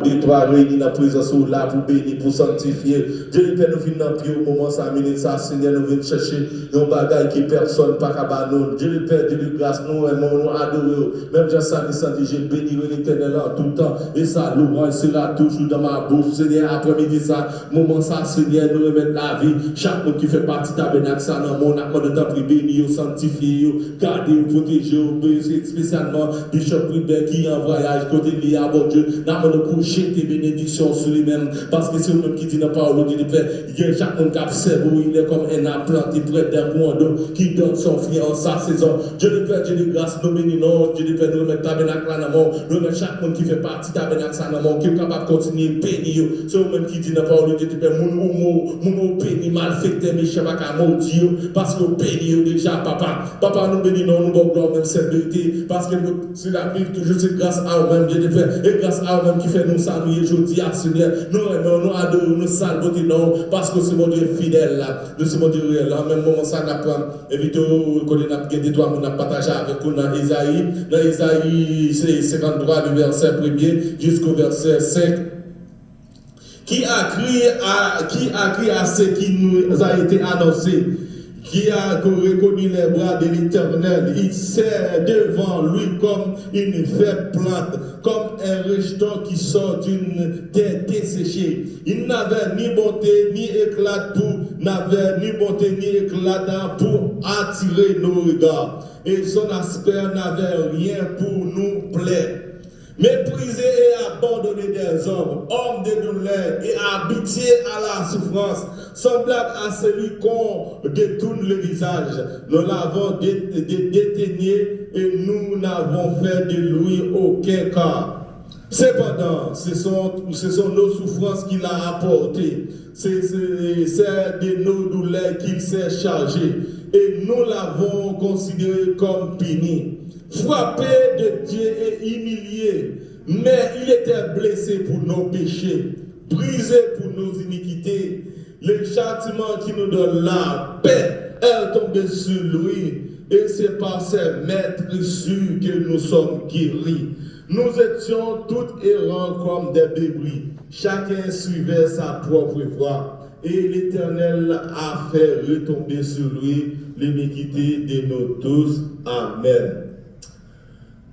Et toi, réunis dans la présence là pour bénir, pour sanctifier. Dieu le Père, nous venons dans le moment, ça minute, ça, Seigneur, nous venons chercher un bagage qui personne pas capable de Dieu le Père, Dieu le grâce, nous aimons, nous adorons. Même Jean Samy dit, je bénis l'Éternel en tout temps. Et ça, l'ouvrage sera toujours dans ma bouche. Seigneur, après-midi, ça, moment, ça, Seigneur, nous remettre la vie. Chaque monde qui fait partie de tabernacle, ça, dans mon accord de temps, bénir, sanctifier, garder, protéger, spécialement Bishop Ribert qui est en voyage, côté lié à bon Dieu, nous jeter bénédiction sur lui-même, parce que c'est lui-même qui dit dans la parole de Dieu, il y a chaque monde qui observe, il est comme un arbre planté près d'un point d'eau qui donne son fruit en sa saison. Dieu le Père, Dieu de grâce, nous bénissons, Dieu le Père, nous remettons tabernacle dans le monde, nous remettons chaque monde qui fait partie de tabernacle dans le monde, qui est capable de continuer à bénir. C'est lui-même qui dit dans la parole de Dieu, mon béni, malfecté, mes chefs à maudit, parce que béni déjà, papa. Papa, nous bénissons, nous bon gloire, même cette vérité, parce que c'est la vie toujours, c'est grâce à vous-même, Dieu le Père, et grâce à vous-même qui fait nous saluer aujourd'hui à Seigneur. Nous aimons, nous adorons, nous saluons, parce que c'est mon Dieu fidèle là. Nous sommes Dieu réel là. En même moment, ça n'a pas évité qu'on ait gagné toi, on a partagé avec vous dans Isaïe. Dans Isaïe, c'est 53, du verset 1er jusqu'au verset 5. Qui a crié à ce qui nous a été annoncé? Qui a reconnu les bras de l'Éternel, il sert devant lui comme une faible plante, comme un rejeton qui sort d'une terre desséchée. Il n'avait ni bonté ni éclat pour attirer nos regards, et son aspect n'avait rien pour nous plaire. Méprisé et abandonné des hommes, homme de douleur et habitué à la souffrance, semblable à celui qu'on détourne le visage. Nous l'avons déteigné et nous n'avons fait de lui aucun cas. Cependant, ce sont nos souffrances qu'il a apportées. C'est de nos douleurs qu'il s'est chargé. Et nous l'avons considéré comme puni. Frappé de Dieu et humilié, mais il était blessé pour nos péchés, brisé pour nos iniquités. Le châtiment qui nous donne la paix est tombé sur lui, et c'est par ses maîtres sûrs que nous sommes guéris. Nous étions tous errants comme des brebis, chacun suivait sa propre voie, et l'Éternel a fait retomber sur lui l'iniquité de nous tous. Amen.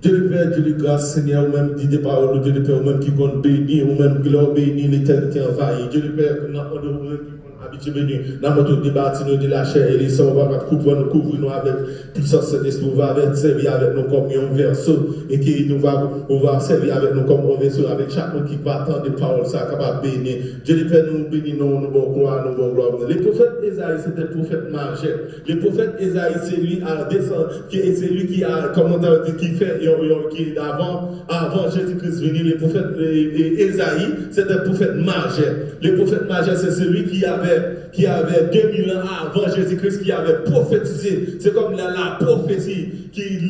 Dieu le Père, Dieu le grâce, Seigneur, ou même dit des paroles, Dieu le Père, ou même qui compte bénir, ou même qui leur bénit l'éternité envahie. Dieu le Père, nous avons habitué bénir, nous avons débattu de la chair et les sangs, on va couvrir nous avec puissance de l'esprit, on va servir avec nous comme un verseau, et on va servir avec nous comme un vaisseau, avec chaque monde qui va attendre des paroles, ça capable de bénir. Dieu le Père, nous bénissons, nous bon gloire, nous bon gloire. Le prophète Ésaïe, c'était le prophète majeur. Le prophète Ésaïe, c'est lui qui a commandé, qui fait qui est avant Jésus-Christ venu, le prophète Ésaïe, c'était le prophète majeur. Le prophète majeur, c'est celui qui avait 2000 ans avant Jésus-Christ, qui avait prophétisé. C'est comme la prophétie qui est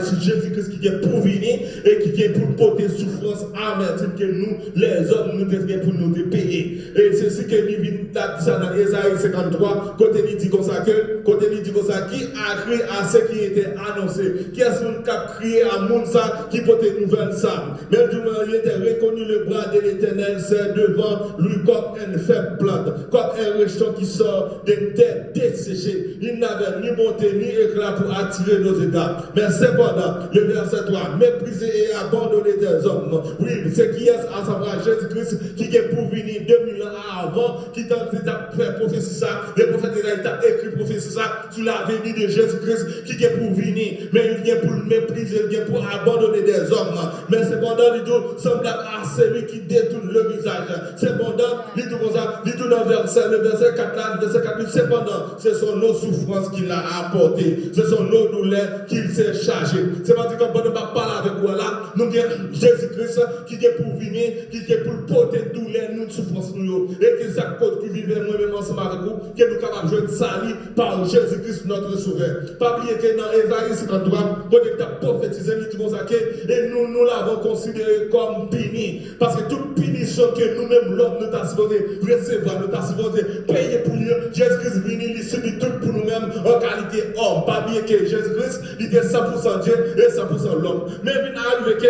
sur Jésus-Christ qui est pour venir et qui est pour porter souffrance amertume que nous, les hommes, nous devons pour nous payer. Et c'est ce que nous vient ça dans Ésaïe 53, côté il dit comme ça, qui a crié à ce qui était annoncé, qui est-ce qui a crié à Mounsa qui portait nouvelle ça. Même du moment il était reconnu le bras de l'Éternel, c'est devant lui comme une faible plante, comme un rejeton qui sort d'une terre desséchée. Il n'avait ni bonté ni éclat pour attirer nos égards. Mais cependant, le verset 3, méprisé et abandonné des hommes. Oui, c'est qui est à savoir Jésus-Christ qui est pour venir 2000 ans avant, qui t'a fait prophétie ça. Le prophète Ésaïe t'a écrit prophétie ça sur la venue de Jésus-Christ qui est pour venir. Mais il vient pour le mépriser, il vient pour abandonner des hommes. Mais cependant, il dit semblable à celui qui détourne le visage. Cependant, il dit comme ça, il dit dans le verset 4 là, le verset 4, cependant, ce sont nos souffrances qu'il a apportées. Ce sont nos douleurs qu'il s'est chargé. C'est pas dire qu'on ne peut pas parler avec vous là. Nous avons Jésus-Christ qui est pour venir, qui est pour porter douleur, nous souffrance nous. Et que ça cause qui vivait moi-même ensemble avec vous, que nous sommes capables de jouer salut par Jésus-Christ notre sauveur. Pas oublier que dans Ésaïe 53, quand il a prophétisé, il dit comme ça, et nous l'avons considéré comme puni. Parce que toute punition que nous-mêmes, l'homme, nous avons supposé recevoir, nous avons supposé payer pour lui, Jésus-Christ venu, il subit tout pour nous-mêmes en qualité homme. Pas oublier que Jésus-Christ, il était 100% Dieu et 100% l'homme. Mais il arrive que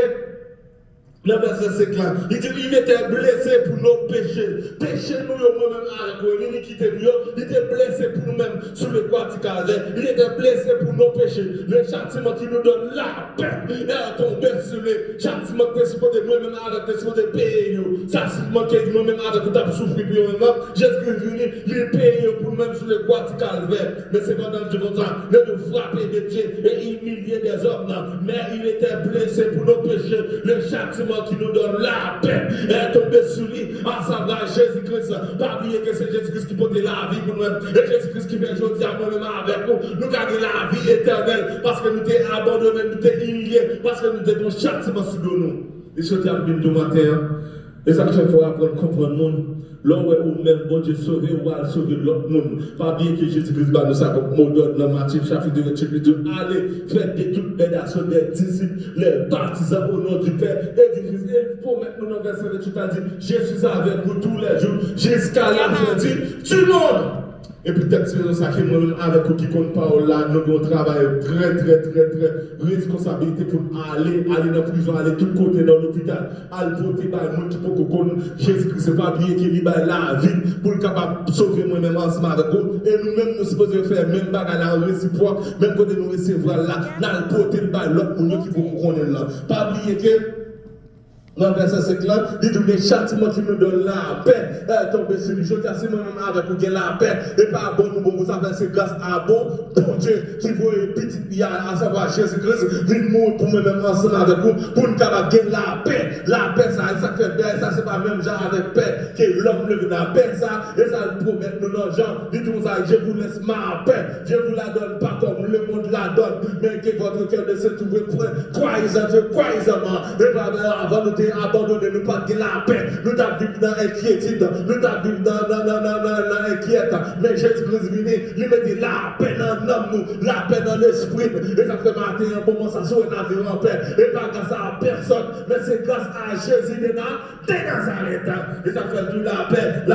Le verset 5 là, il dit il était blessé pour nos péchés. Péché nous, moi-même, avec l'iniquité nous, il était blessé pour nous-mêmes sous le croix du calvaire. Il était blessé pour nos péchés. Le châtiment qui nous donne la paix est tombé sur le châtiment que supposé nous-mêmes avec supposé payer. Châtiment que nous-mêmes avec nous avons souffert pour nous-mêmes. Jésus est venu, il paye pour nous-mêmes sous le croix du calvaire. Mais c'est pendant que Dieu comme ça, il nous frapper de Dieu et humilier des hommes. Mais il était blessé pour nos péchés. Le châtiment qui nous donne la paix est tombé sur lui, à savoir Jésus-Christ. Pas oublier que c'est Jésus-Christ qui porte la vie pour nous-mêmes. Et Jésus-Christ qui vient aujourd'hui à nous-mêmes avec nous. Nous gagnons la vie éternelle parce que nous t'es abandonné, nous t'es humilié, parce que nous t'es ton châtiment sur nous. Et ce qui a bien tout matin, et ça fait faut apprendre à comprendre le monde. Là où même bon Dieu sauver ou à sauver l'autre monde. Pas bien que Jésus-Christ va nous ça comme modèle dans Matthieu chapitre 2 chapitre 2. Allez, faites de toutes les nations des disciples, les baptisants au nom du Père et du Fils. Et pour mettre nous dans le verset 28, tu as dit, je suis avec vous tous les jours jusqu'à la fin du monde. Et peut-être c'est ça que moi-même avec vous qui compte parole là, nous avons travail très responsabilité pour aller dans la prison, aller tout côté dans l'hôpital, aller porter par le monde qui peut connaître Jésus-Christ, c'est pas oublier qu'il libère la vie pour le capable de sauver moi-même ensemble avec vous. Et nous-mêmes nous supposons faire même bagarre en réciproque, même quand nous recevoir là, nous porter par l'autre monde qui peut connaître là. Pas oublier que dans le verset 5 là, il dit les châtiments qui nous donnent la paix. Tomber sur lui, je t'assure moi-même avec vous la paix. Et pas bon, nous, vous savez, c'est grâce à bon Dieu qui voit petit, à savoir Jésus-Christ, vient mourir pour moi-même ensemble avec vous, pour nous capable gagner la paix. La paix, ça fait bien, ça c'est pas même genre avec paix, que l'homme le veut la paix, ça, et ça le promet nous dans Jean. Dit tout ça, je vous laisse ma paix, je vous la donne pas comme le monde la donne, mais que votre cœur ne se trouve point. Croyez-en, et pas avant nous abandonner, nous pas de la paix, nous t'avons vécu dans l'inquiétude, nous t'avons vécu dans l'inquiète, mais Jésus-Christ vient, il met la paix dans l'homme, la paix dans l'esprit, et ça fait matin un moment, ça soit un avion en paix, et pas grâce à personne, mais c'est grâce à Jésus de Nazareth, et ça fait tout la paix,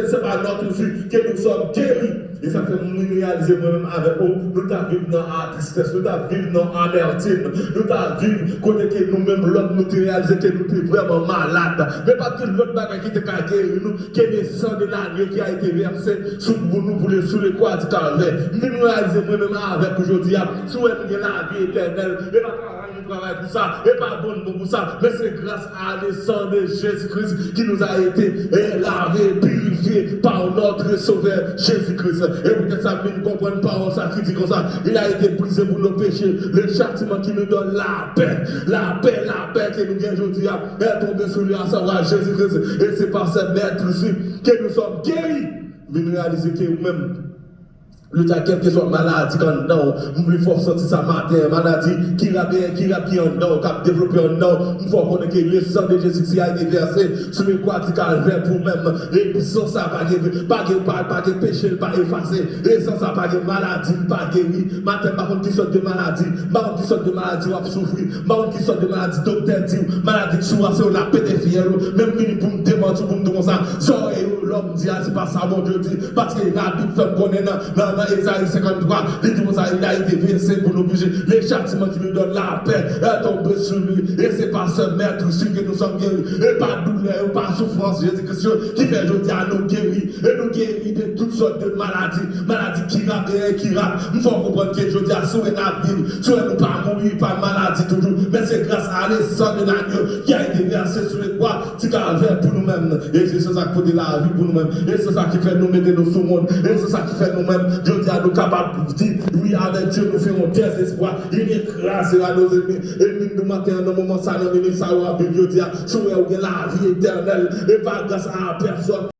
c'est pas notre aussi que nous sommes guéris. Et ça fait nous réaliser moi-même avec vous, nous t'avons vécu dans la tristesse, nous t'avons vécu dans l'amertume, nous t'avons vécu côté que nous-mêmes, l'homme, nous t'avons réalisé que nous étions vraiment malades. Mais pas que l'autre bagage qui était guéri nous, que le sang de l'agneau qui a été versé sous nous pour sous les croix du calvaire. Nous réalisons moi-même avec aujourd'hui, sous la vie éternelle. Et travail pour ça, et pas bon pour ça, mais c'est grâce à le sang de Jésus-Christ qui nous a été lavé, purifié par notre Sauveur Jésus-Christ. Et peut-être ça, nous ne comprenons pas ça qui dit comme ça. Il a été brisé pour nos péchés, le châtiment qui nous donne la paix que nous gagnons aujourd'hui est tombé sur lui à savoir Jésus-Christ. Et c'est par cette maître-ci que nous sommes guéris. Nous réaliser que nous-mêmes, le temps quelle que soit maladie quand non, nous faut sortir ça matin, maladie qui a en non, qui a développé en non, il faut connaître que le sang de Jésus a été versé sur le croix du calvaire pour même, et sans ça, pas de péché, pas effacé, et sans ça, pas de maladie, pas guéri, matin, par contre, qui sort de maladie, par contre, qui sort de maladie, on va souffrir, par contre, qui sort de maladie, docteur dit, maladie qui soit, c'est on a pété fier, même venu pour me démentir, pour me dire comme ça, l'homme dit, c'est pas ça, mon Dieu dit, parce que la Bible fait connaître dans Esaïe 53, il a été versé pour nous bouger. Les châtiments qui nous donnent la paix est tombé sur lui. Et c'est par ce maître aussi que nous sommes guéris. Et par douleur, par souffrance, Jésus-Christ qui fait aujourd'hui à nous guérir. Et nous guérir de toutes sortes de maladies. Maladies qui rapent et qui rapent. Nous faut comprendre que aujourd'hui à sauver notre vie. Sauver nous pas mourir par maladie toujours. Mais c'est grâce à le sang de l'agneau qui a été versé sur les croix. C'est calvaire pour nous-mêmes. Et c'est ça qui fait la vie pour nous-mêmes. Et c'est ça qui fait nous mettre nos sous-mondes. Et c'est ça qui fait nous-mêmes. À nous capables de dire, oui, avec Dieu, nous faisons désespoir. Il écrasera nos ennemis. Et nous matin, dans le moment, ça nous ça va vivre, dire, sauver la vie éternelle. Et pas grâce à personne.